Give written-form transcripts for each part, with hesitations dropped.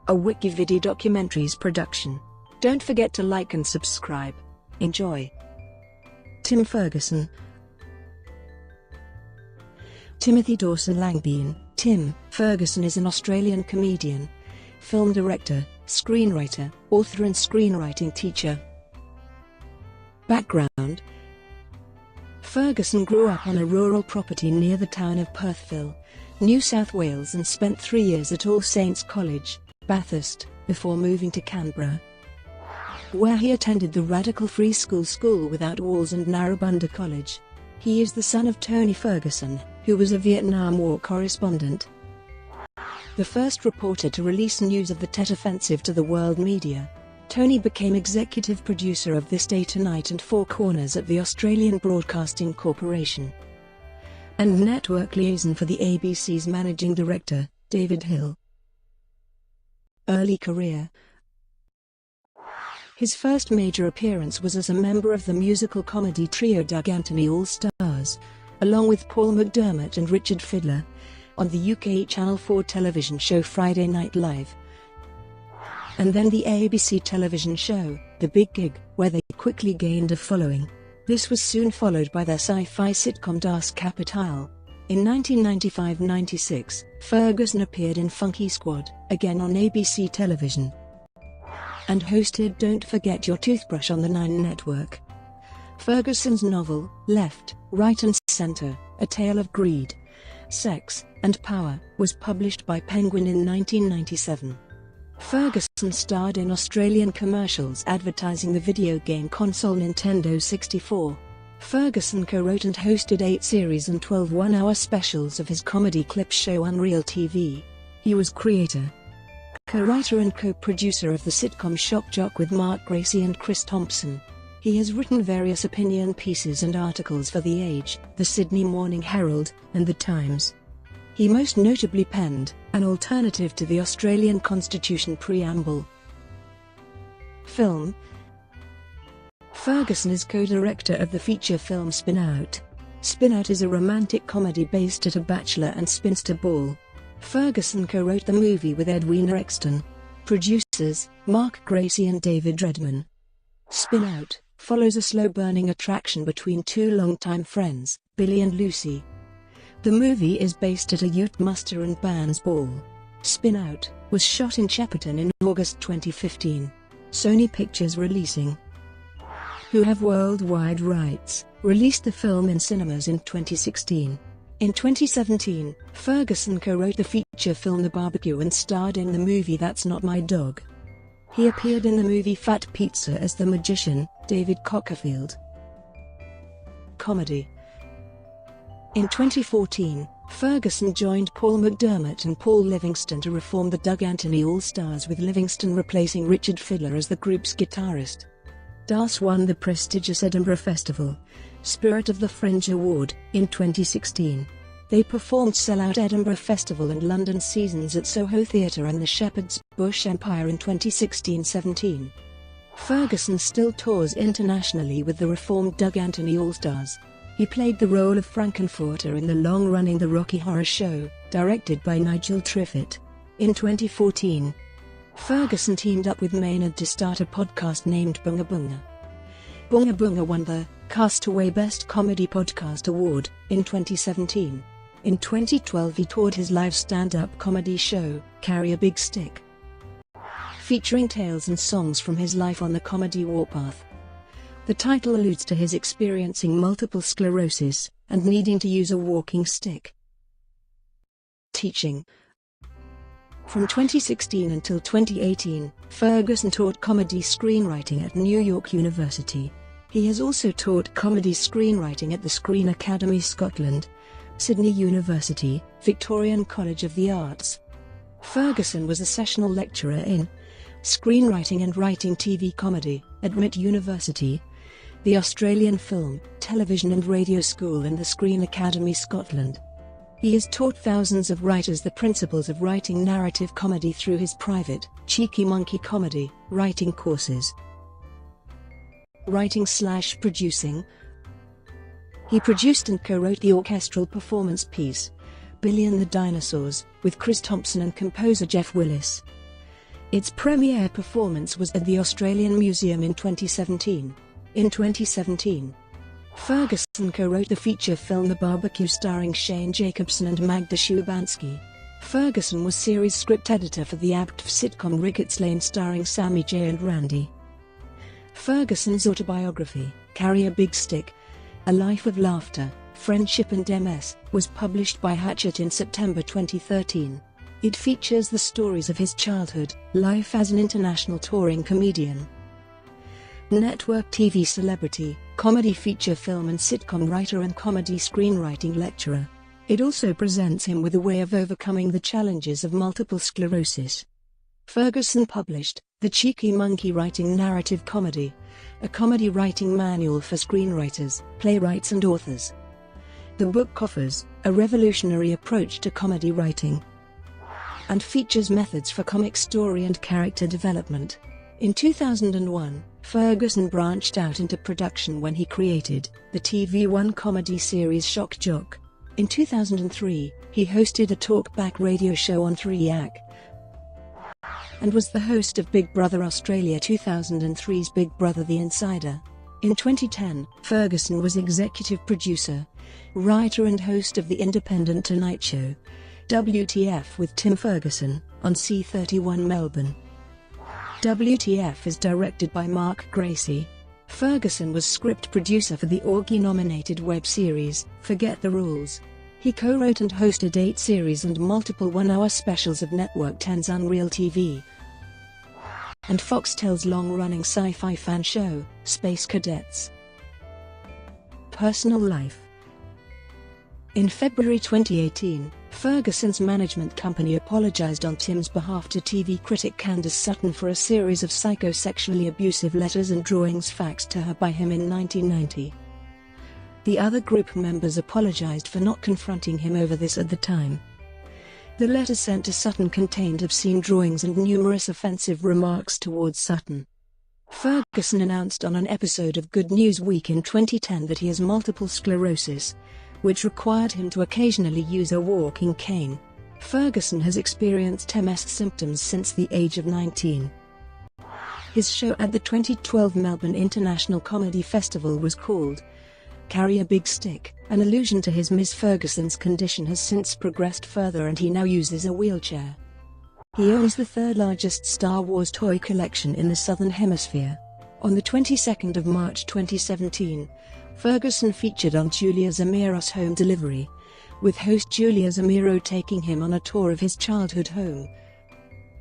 a WikiVidi documentaries production. Don't forget to like and subscribe. Enjoy. Tim Ferguson. Timothy Dorcen Langbene. Tim Ferguson is an Australian comedian, film director, screenwriter, author and screenwriting teacher. Background: Ferguson grew up on a rural property near the town of Perthville, New South Wales, and spent 3 years at All Saints College, Bathurst, before moving to Canberra, where he attended the radical free school Without Walls and Narrabundah College. He is the son of Tony Ferguson, who was a Vietnam War correspondent. The first reporter to release news of the Tet Offensive to the world media, Tony became executive producer of This Day Tonight and Four Corners at the Australian Broadcasting Corporation, and network liaison for the ABC's managing director, David Hill. Early career: his first major appearance was as a member of the musical comedy trio Doug Anthony All-Stars, along with Paul McDermott and Richard Fidler, on the UK Channel 4 television show Friday Night Live, and then the ABC television show, The Big Gig, where they quickly gained a following. This was soon followed by their sci-fi sitcom Das Kapital. In 1995-96, Ferguson appeared in Funky Squad, again on ABC television, and hosted Don't Forget Your Toothbrush on the 9 network. Ferguson's novel, Left, Right and Centre, A Tale of Greed, Sex, and Power, was published by Penguin in 1997. Ferguson starred in Australian commercials advertising the video game console Nintendo 64. Ferguson co-wrote and hosted 8 series and 12 one-hour specials of his comedy clip show Unreal TV. He was creator, co-writer and co-producer of the sitcom Shock Jock with Mark Gracie and Chris Thompson. He has written various opinion pieces and articles for The Age, the Sydney Morning Herald, and The Times. He most notably penned An Alternative to the Australian Constitution Preamble. Film: Ferguson is co-director of the feature film Spin Out. Spin Out is a romantic comedy based at a bachelor and spinster ball. Ferguson co-wrote the movie with Edwina Exton. Producers: Mark Gracie and David Redman. Spin Out follows a slow-burning attraction between two longtime friends, Billy and Lucy. The movie is based at a youth muster and bands ball. Spin Out was shot in Shepparton in August 2015. Sony Pictures Releasing, who have worldwide rights, released the film in cinemas in 2016. In 2017, Ferguson co-wrote the feature film The Barbecue and starred in the movie That's Not My Dog. He appeared in the movie Fat Pizza as the magician, David Copperfield. Comedy: in 2014, Ferguson joined Paul McDermott and Paul Livingston to reform the Doug Anthony All-Stars, with Livingston replacing Richard Fidler as the group's guitarist. Das won the prestigious Edinburgh Festival Spirit of the Fringe Award in 2016. They performed sell-out Edinburgh Festival and London Seasons at Soho Theatre and the Shepherd's Bush Empire in 2016-17. Ferguson still tours internationally with the reformed Doug Anthony All-Stars. He played the role of Frankenfurter in the long-running The Rocky Horror Show, directed by Nigel Triffett. In 2014, Ferguson teamed up with Maynard to start a podcast named Bunga Bunga. Bunga Bunga won the Castaway Best Comedy Podcast Award in 2017. In 2012 he toured his live stand-up comedy show, Carry a Big Stick, featuring tales and songs from his life on the comedy warpath. The title alludes to his experiencing multiple sclerosis and needing to use a walking stick. Teaching: from 2016 until 2018, Ferguson taught comedy screenwriting at New York University. He has also taught comedy screenwriting at the Screen Academy Scotland, Sydney University, Victorian College of the Arts. Ferguson was a sessional lecturer in screenwriting and writing TV comedy at MIT University, the Australian Film, Television and Radio School and the Screen Academy Scotland. He has taught thousands of writers the principles of writing narrative comedy through his private, Cheeky Monkey comedy, writing courses. Writing/producing: he produced and co-wrote the orchestral performance piece, Billy and the Dinosaurs, with Chris Thompson and composer Jeff Willis. Its premiere performance was at the Australian Museum in 2017. In 2017, Ferguson co-wrote the feature film The Barbecue starring Shane Jacobson and Magda Szubanski. Ferguson was series script editor for the ABT sitcom Ricketts Lane starring Sammy J. and Randy. Ferguson's autobiography, Carry a Big Stick: A Life of Laughter, Friendship and MS, was published by Hachette in September 2013. It features the stories of his childhood, life as an international touring comedian, network TV celebrity, comedy feature film and sitcom writer and comedy screenwriting lecturer. It also presents him with a way of overcoming the challenges of multiple sclerosis. Ferguson published The Cheeky Monkey Writing Narrative Comedy, a comedy writing manual for screenwriters, playwrights and authors. The book offers a revolutionary approach to comedy writing and features methods for comic story and character development. In 2001, Ferguson branched out into production when he created the TV One comedy series Shock Jock. In 2003, he hosted a talkback radio show on 3 and was the host of Big Brother Australia 2003's Big Brother The Insider. In 2010, Ferguson was executive producer, writer and host of the independent Tonight Show, WTF with Tim Ferguson, on C31 Melbourne. WTF is directed by Mark Gracie. Ferguson was script producer for the Augie-nominated web series, Forget the Rules. He co-wrote and hosted 8 series and multiple one-hour specials of Network 10's Unreal TV and Foxtel's long-running sci-fi fan show, Space Cadets. Personal life. In February 2018, Ferguson's management company apologized on Tim's behalf to TV critic Candace Sutton for a series of psychosexually abusive letters and drawings faxed to her by him in 1990. The other group members apologized for not confronting him over this at the time. The letters sent to Sutton contained obscene drawings and numerous offensive remarks towards Sutton. Ferguson announced on an episode of Good News Week in 2010 that he has multiple sclerosis, which required him to occasionally use a walking cane. Ferguson has experienced MS symptoms since the age of 19. His show at the 2012 Melbourne International Comedy Festival was called Carry a Big Stick. An allusion to his Ms. Ferguson's condition has since progressed further and he now uses a wheelchair. He owns the third largest Star Wars toy collection in the Southern Hemisphere. On the 22nd of March 2017, Ferguson featured on Julia Zamiro's Home Delivery, with host Julia Zamiro taking him on a tour of his childhood home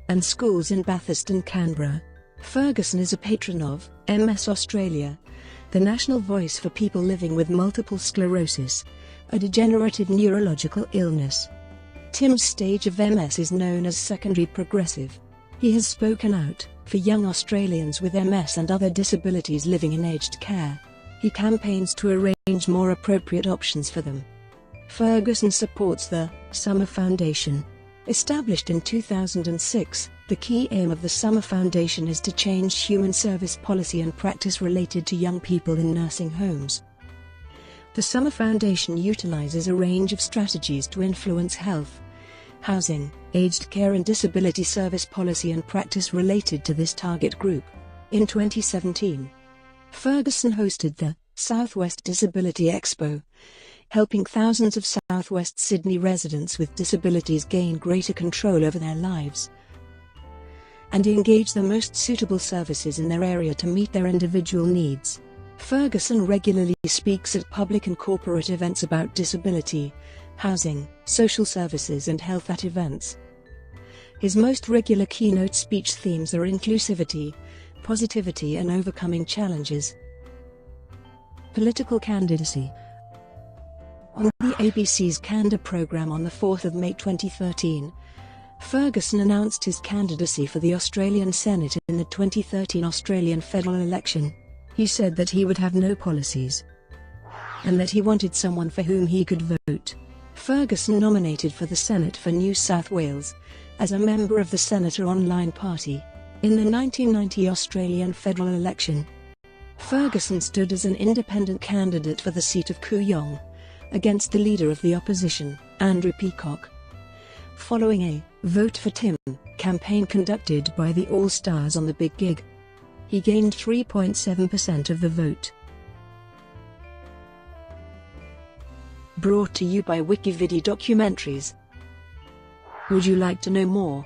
and schools in Bathurst and Canberra. Ferguson is a patron of MS Australia, the national voice for people living with multiple sclerosis, a degenerative neurological illness. Tim's stage of MS is known as secondary progressive. He has spoken out for young Australians with MS and other disabilities living in aged care. He campaigns to arrange more appropriate options for them. Ferguson supports the Summer Foundation. Established in 2006, the key aim of the Summer Foundation is to change human service policy and practice related to young people in nursing homes. The Summer Foundation utilizes a range of strategies to influence health, housing, aged care and disability service policy and practice related to this target group. In 2017, Ferguson hosted the Southwest Disability Expo, helping thousands of Southwest Sydney residents with disabilities gain greater control over their lives and engage the most suitable services in their area to meet their individual needs. Ferguson regularly speaks at public and corporate events about disability, housing, social services and health at events. His most regular keynote speech themes are inclusivity, positivity and overcoming challenges. Political candidacy. On the ABC's Candor programme on the 4th of May 2013, Ferguson announced his candidacy for the Australian Senate in the 2013 Australian federal election. He said that he would have no policies and that he wanted someone for whom he could vote. Ferguson nominated for the Senate for New South Wales as a member of the Senator Online Party. In the 1990 Australian federal election, Ferguson stood as an independent candidate for the seat of Kooyong against the leader of the opposition, Andrew Peacock. Following a Vote for Tim, campaign conducted by the All-Stars on the Big Gig. He gained 3.7% of the vote. Brought to you by WikiVidi Documentaries. Would you like to know more?